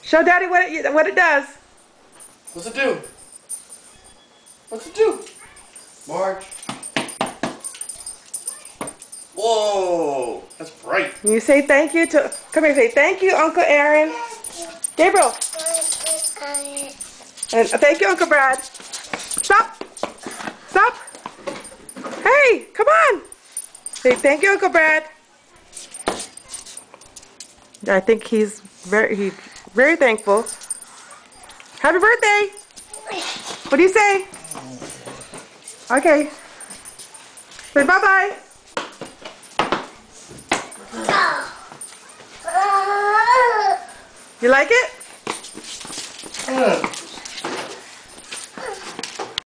Show Daddy what it does. What's it do? What's it do? March. Whoa, that's bright. You say thank you to. Come here, say thank you, Uncle Aaron. Gabriel. And thank you, Uncle Brad. Stop. Stop. Hey, come on. Say thank you, Uncle Brad. I think he's very thankful. Happy birthday. What do you say? Okay. Say bye-bye. You like it?